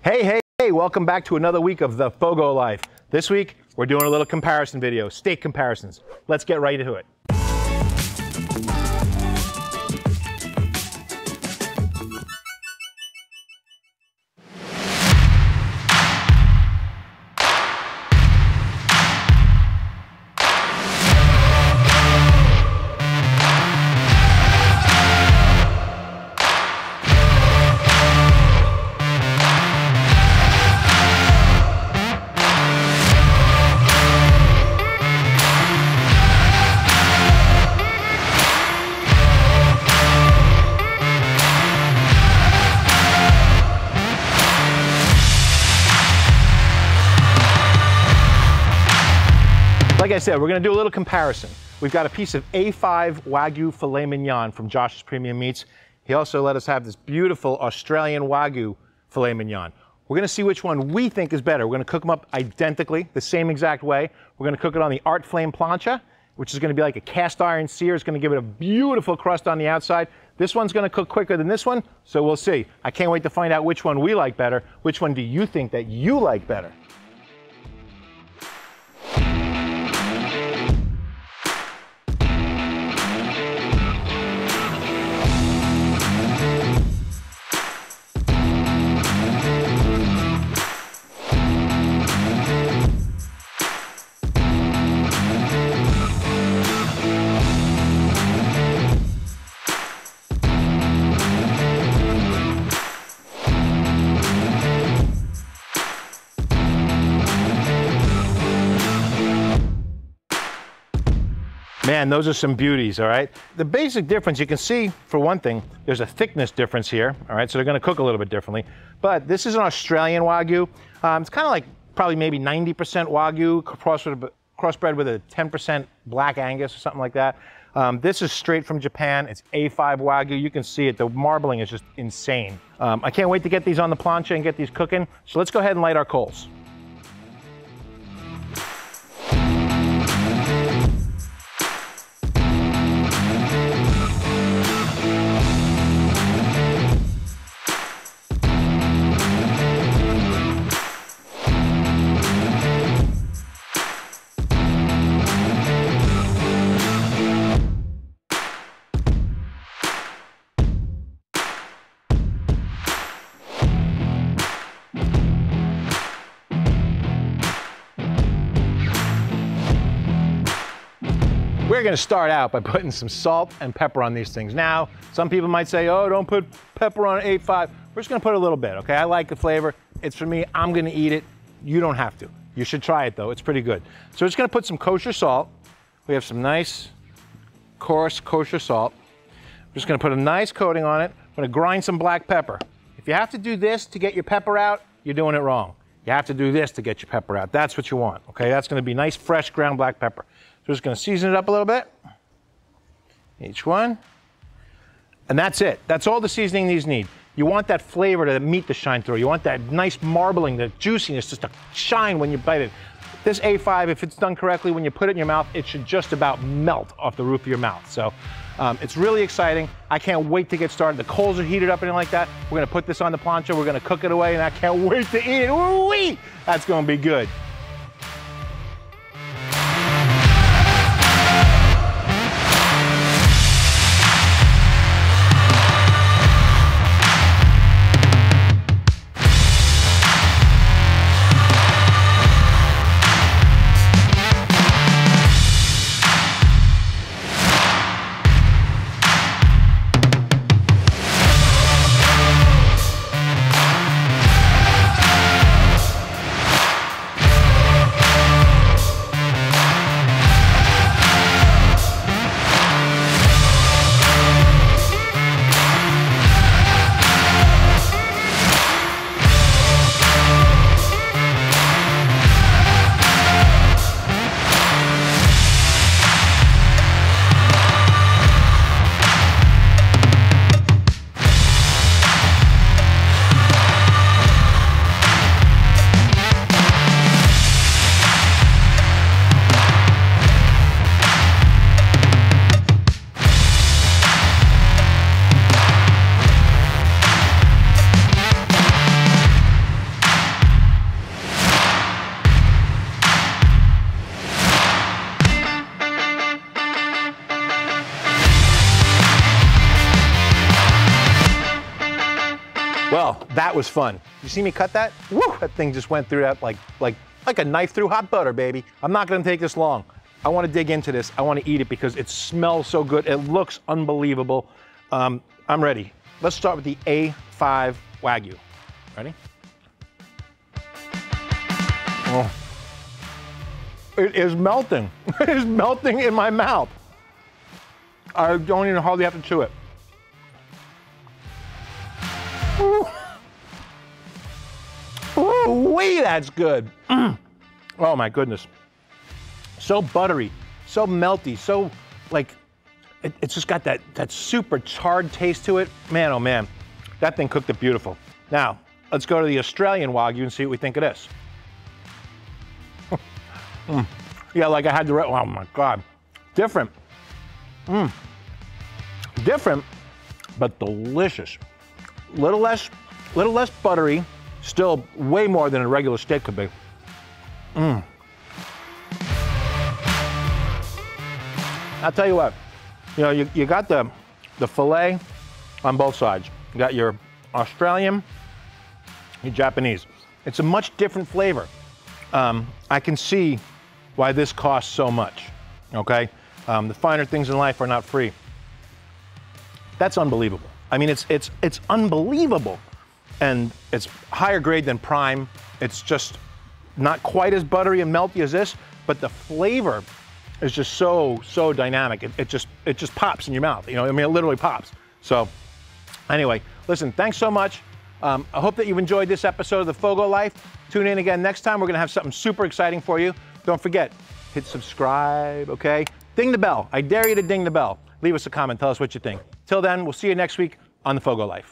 Hey, welcome back to another week of the FOGO Life. This week, we're doing a little comparison video, steak comparisons. Let's get right into it. Like I said, we're going to do a little comparison. We've got a piece of A5 Wagyu Filet Mignon from Josh's Premium Meats. He also let us have this beautiful Australian Wagyu Filet Mignon. We're going to see which one we think is better. We're going to cook them up identically, the same exact way. We're going to cook it on the Art Flame plancha, which is going to be like a cast iron sear. It's going to give it a beautiful crust on the outside. This one's going to cook quicker than this one, so we'll see. I can't wait to find out which one we like better. Which one do you think that you like better? Man, those are some beauties, all right? The basic difference, you can see, for one thing, there's a thickness difference here, all right? So they're gonna cook a little bit differently. But this is an Australian Wagyu. It's kind of like probably maybe 90% Wagyu, crossbred with a 10% black Angus or something like that. This is straight from Japan. It's A5 Wagyu. You can see it. The marbling is just insane. I can't wait to get these on the plancha and get these cooking. So let's go ahead and light our coals. We're gonna start out by putting some salt and pepper on these things. Now, some people might say, oh, don't put pepper on an A5. We're just gonna put a little bit, okay? I like the flavor. It's for me, I'm gonna eat it. You don't have to. You should try it though, it's pretty good. So we're just gonna put some kosher salt. We have some nice, coarse kosher salt. We're just gonna put a nice coating on it. I'm gonna grind some black pepper. If you have to do this to get your pepper out, you're doing it wrong. You have to do this to get your pepper out. That's what you want, okay? That's gonna be nice, fresh ground black pepper. So we're just gonna season it up a little bit, each one, and that's it. That's all the seasoning these need. You want that flavor to the meat to shine through. You want that nice marbling, the juiciness just to shine when you bite it. This A5, if it's done correctly, when you put it in your mouth, it should just about melt off the roof of your mouth. So it's really exciting. I can't wait to get started. The coals are heated up and like that. We're gonna put this on the plancha, we're gonna cook it away, and I can't wait to eat it. Ooh-wee! That's gonna be good. That was fun. You see me cut that? Woo! That thing just went through that like a knife through hot butter, baby. I'm not gonna take this long. I wanna dig into this. I wanna eat it because it smells so good. It looks unbelievable. I'm ready. Let's start with the A5 Wagyu. Ready? Oh. It is melting. It is melting in my mouth. I don't even hardly have to chew it. Ooh. Ooh-wee, that's good. Oh my goodness. So buttery, so melty, so like, it's just got that super charred taste to it. Man, oh man, that thing cooked it beautiful. Now, let's go to the Australian Wagyu and see what we think of this. Yeah, like I had the, oh my God. Different. Different, but delicious. Little less buttery, still way more than a regular steak could be. I'll tell you what, you know, you got the filet on both sides. You got your Australian, your Japanese. It's a much different flavor. I can see why this costs so much, okay? The finer things in life are not free. That's unbelievable. I mean, it's unbelievable. And it's higher grade than prime. It's just not quite as buttery and melty as this, but the flavor is just so dynamic. It just pops in your mouth. You know, I mean, it literally pops. So anyway, listen, thanks so much. I hope that you've enjoyed this episode of the FOGO Life. Tune in again next time. We're gonna have something super exciting for you. Don't forget, hit subscribe, okay? Ding the bell. I dare you to ding the bell. Leave us a comment, tell us what you think. Till then, we'll see you next week on the FOGO Life.